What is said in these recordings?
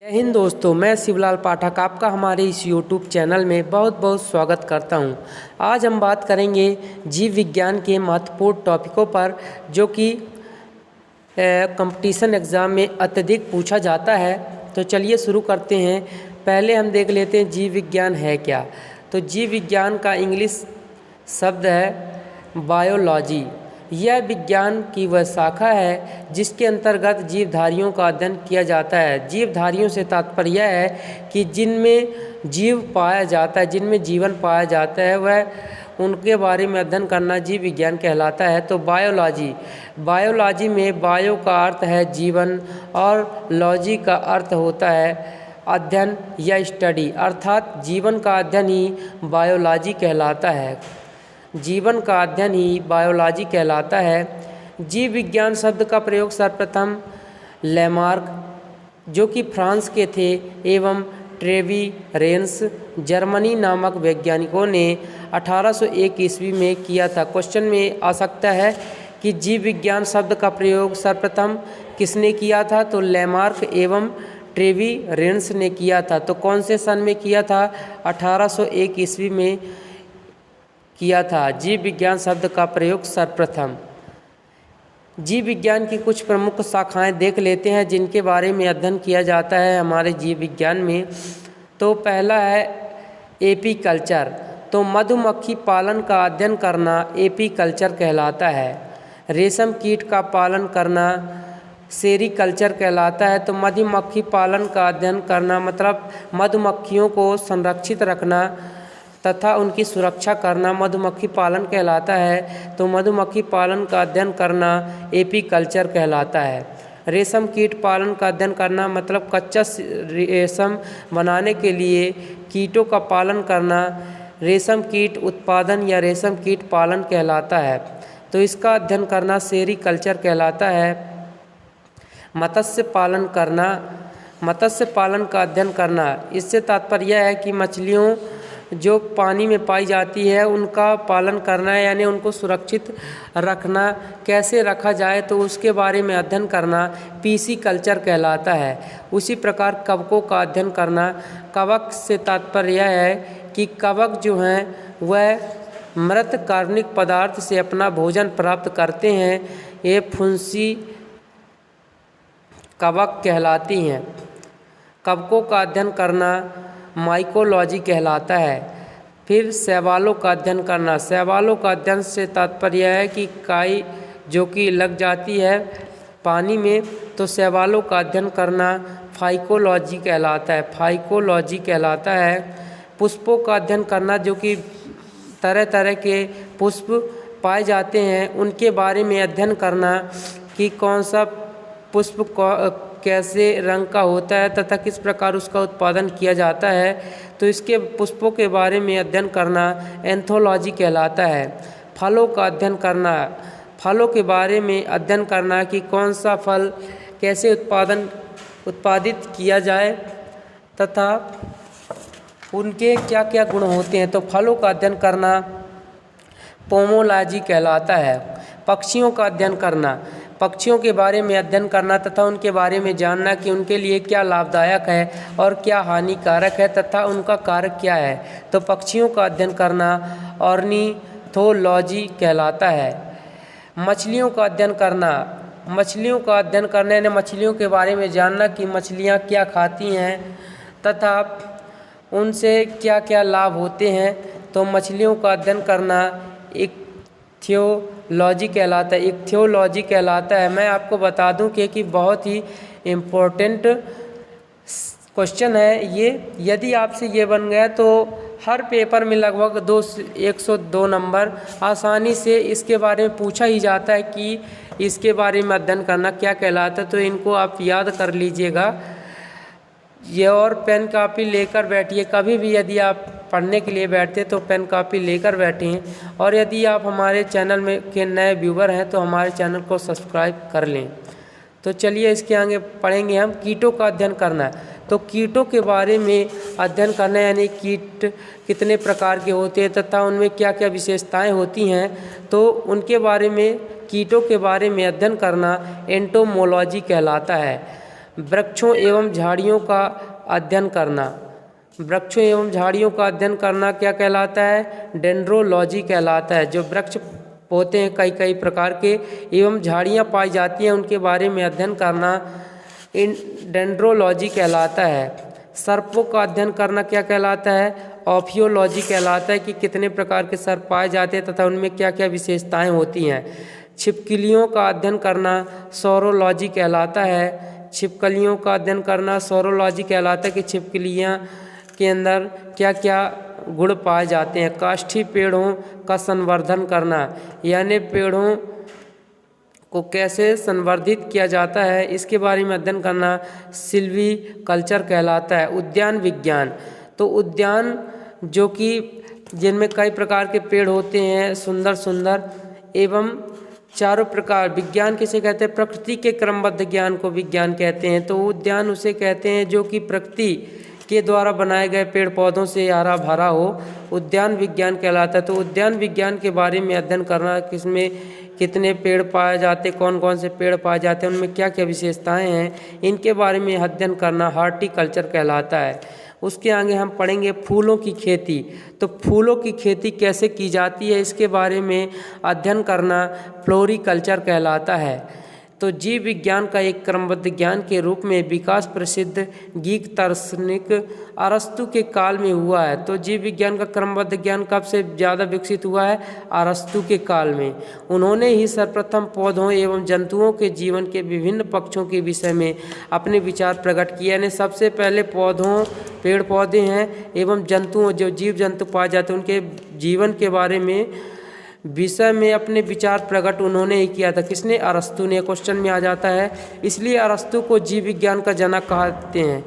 जय हिंद दोस्तों, मैं शिवलाल पाठक आपका हमारे इस YouTube चैनल में बहुत बहुत स्वागत करता हूं। आज हम बात करेंगे जीव विज्ञान के महत्वपूर्ण टॉपिकों पर जो कि कंपटीशन एग्ज़ाम में अत्यधिक पूछा जाता है। तो चलिए शुरू करते हैं। पहले हम देख लेते हैं जीव विज्ञान है क्या। तो जीव विज्ञान का इंग्लिश शब्द है बायोलॉजी। यह विज्ञान की वह शाखा है जिसके अंतर्गत जीवधारियों का अध्ययन किया जाता है। जीवधारियों से तात्पर्य यह है कि जिनमें जीव पाया जाता है, जिनमें जीवन पाया जाता है, वह उनके बारे में अध्ययन करना जीव विज्ञान कहलाता है। तो बायोलॉजी में बायो का अर्थ है जीवन और लॉजी का अर्थ होता है अध्ययन या स्टडी, अर्थात जीवन का अध्ययन ही बायोलॉजी कहलाता है। जीवन का अध्ययन ही बायोलॉजी कहलाता है। जीव विज्ञान शब्द का प्रयोग सर्वप्रथम लेमार्क, जो कि फ्रांस के थे, एवं ट्रेवी रेंस, जर्मनी नामक वैज्ञानिकों ने 1801 ईस्वी में किया था। क्वेश्चन में आ सकता है कि जीव विज्ञान शब्द का प्रयोग सर्वप्रथम किसने किया था। तो लेमार्क एवं ट्रेवी रेंस ने किया था। तो कौन से सन में किया था? 1801 ईस्वी में किया था जीव विज्ञान शब्द का प्रयोग सर्वप्रथम। जीव विज्ञान की कुछ प्रमुख शाखाएं देख लेते हैं जिनके बारे में अध्ययन किया जाता है हमारे जीव विज्ञान में। तो पहला है एपीकल्चर। तो मधुमक्खी पालन का अध्ययन करना एपीकल्चर कहलाता है। रेशम कीट का पालन करना सेरीकल्चर कहलाता है। तो मधुमक्खी पालन का अध्ययन करना मतलब मधुमक्खियों को संरक्षित रखना तथा उनकी सुरक्षा करना मधुमक्खी पालन कहलाता है। तो मधुमक्खी पालन का अध्ययन करना एपीकल्चर कहलाता है। रेशम कीट पालन का अध्ययन करना मतलब कच्चा रेशम बनाने के लिए कीटों का पालन करना रेशम कीट उत्पादन या रेशम कीट पालन कहलाता है। तो इसका अध्ययन करना सेरीकल्चर कहलाता है। मत्स्य पालन का अध्ययन करना, इससे तात्पर्य है कि मछलियों जो पानी में पाई जाती है उनका पालन करना है, यानी उनको सुरक्षित रखना, कैसे रखा जाए तो उसके बारे में अध्ययन करना पीसी कल्चर कहलाता है। उसी प्रकार कवकों का अध्ययन करना, कवक से तात्पर्य है कि कवक जो हैं वह मृत कार्बनिक पदार्थ से अपना भोजन प्राप्त करते हैं। ये फुंसी कवक कहलाती हैं। कवकों का अध्ययन करना माइकोलॉजी कहलाता है। फिर शैवालों का अध्ययन करना, शैवालों का अध्ययन से तात्पर्य है कि काई जो कि लग जाती है पानी में, तो शैवालों का अध्ययन करना फाइकोलॉजी कहलाता है। पुष्पों का अध्ययन करना, जो कि तरह तरह के पुष्प पाए जाते हैं उनके बारे में अध्ययन करना कि कौन सा पुष्प कैसे रंग का होता है तथा किस प्रकार उसका उत्पादन किया जाता है। तो इसके पुष्पों के बारे में अध्ययन करना एंथोलॉजी कहलाता है। फलों का अध्ययन करना, फलों के बारे में अध्ययन करना कि कौन सा फल कैसे उत्पादित किया जाए तथा उनके क्या क्या गुण होते हैं। तो फलों का अध्ययन करना पोमोलॉजी कहलाता है। पक्षियों का अध्ययन करना, पक्षियों के बारे में अध्ययन करना तथा उनके बारे में जानना कि उनके लिए क्या लाभदायक है और क्या हानिकारक है तथा उनका कारक क्या है। तो पक्षियों का अध्ययन करना ऑर्निथोलॉजी कहलाता है। मछलियों का अध्ययन करना, यानी मछलियों के बारे में जानना कि मछलियाँ क्या खाती हैं तथा उनसे क्या क्या लाभ होते हैं। तो मछलियों का अध्ययन करना इक्थियोलॉजी कहलाता है। मैं आपको बता दूं कि बहुत ही इम्पोर्टेंट क्वेश्चन है ये। यदि आपसे ये बन गया तो हर पेपर में लगभग 102 नंबर आसानी से इसके बारे में पूछा ही जाता है कि इसके बारे में अध्ययन करना क्या कहलाता है। तो इनको आप याद कर लीजिएगा ये, और पेन कापी लेकर बैठिए। कभी भी यदि आप पढ़ने के लिए बैठते तो पेन कापी लेकर बैठें। और यदि आप हमारे चैनल में के नए व्यूवर हैं तो हमारे चैनल को सब्सक्राइब कर लें। तो चलिए इसके आगे पढ़ेंगे हम कीटों का अध्ययन करना। तो कीटों के बारे में अध्ययन करना, यानी कीट कितने प्रकार के होते हैं तथा उनमें क्या क्या विशेषताएं होती हैं, तो कीटों के बारे में अध्ययन करना एंटोमोलॉजी कहलाता है। वृक्षों एवं झाड़ियों का अध्ययन करना। वृक्षों एवं झाड़ियों का अध्ययन करना क्या कहलाता है? डेंड्रोलॉजी कहलाता है। जो वृक्ष होते हैं कई कई प्रकार के एवं झाड़ियाँ पाई जाती हैं उनके बारे में अध्ययन करना इन डेंड्रोलॉजी कहलाता है। सर्पों का अध्ययन करना क्या कहलाता है? ऑफियोलॉजी कहलाता है कि कितने प्रकार के सर्प पाए जाते हैं तथा उनमें क्या क्या विशेषताएं होती हैं। छिपकलियों का अध्ययन करना सौरोलॉजी कहलाता है। छिपकलियों का अध्ययन करना सौरोलॉजी कहलाता है कि छिपकलियाँ के अंदर क्या क्या गुण पाए जाते हैं। काष्ठी पेड़ों का संवर्धन करना, यानी पेड़ों को कैसे संवर्धित किया जाता है इसके बारे में अध्ययन करना सिल्वी कल्चर कहलाता है। उद्यान विज्ञान, तो उद्यान जो कि जिनमें कई प्रकार के पेड़ होते हैं सुंदर सुंदर एवं चारों प्रकार, विज्ञान किसे कहते हैं? प्रकृति के क्रमबद्ध ज्ञान को विज्ञान कहते हैं। तो उद्यान उसे कहते हैं जो कि प्रकृति के द्वारा बनाए गए पेड़ पौधों से हरा भरा हो, उद्यान विज्ञान कहलाता है। तो उद्यान विज्ञान के बारे में अध्ययन करना, किसमें कितने पेड़ पाए जाते, कौन कौन से पेड़ पाए जाते हैं, उनमें क्या क्या विशेषताएं हैं, इनके बारे में अध्ययन करना हॉर्टिकल्चर कहलाता है। उसके आगे हम पढ़ेंगे फूलों की खेती। तो फूलों की खेती कैसे की जाती है इसके बारे में अध्ययन करना फ्लोरिकल्चर कहलाता है। तो जीव विज्ञान का एक क्रमबद्ध ज्ञान के रूप में विकास प्रसिद्ध ग्रीक दार्शनिक अरस्तु के काल में हुआ है। तो जीव विज्ञान का क्रमबद्ध ज्ञान कब से ज़्यादा विकसित हुआ है? अरस्तु के काल में। उन्होंने ही सर्वप्रथम पौधों एवं जंतुओं के जीवन के विभिन्न पक्षों के विषय में अपने विचार प्रकट किए। यानी सबसे पहले पौधों, पेड़ पौधे हैं एवं जंतुओं, जो जीव जंतु पाए जाते हैं उनके जीवन के बारे में विषय में अपने विचार प्रकट उन्होंने ही किया था। किसने? अरस्तु ने। क्वेश्चन में आ जाता है, इसलिए अरस्तु को जीव विज्ञान का जनक कहते हैं।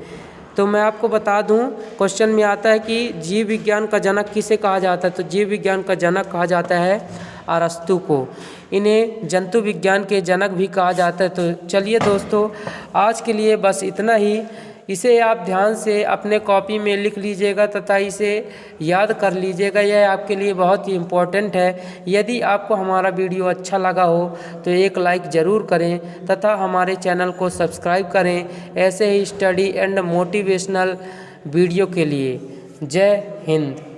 तो मैं आपको बता दूं, क्वेश्चन में आता है कि जीव विज्ञान का जनक किसे कहा जाता है? तो जीव विज्ञान का जनक कहा जाता है अरस्तु को। इन्हें जंतु विज्ञान के जनक भी कहा जाता है। तो चलिए दोस्तों, आज के लिए बस इतना ही। इसे आप ध्यान से अपने कॉपी में लिख लीजिएगा तथा इसे याद कर लीजिएगा, यह आपके लिए बहुत ही इम्पोर्टेंट है। यदि आपको हमारा वीडियो अच्छा लगा हो तो एक लाइक ज़रूर करें तथा हमारे चैनल को सब्सक्राइब करें ऐसे ही स्टडी एंड मोटिवेशनल वीडियो के लिए। जय हिंद।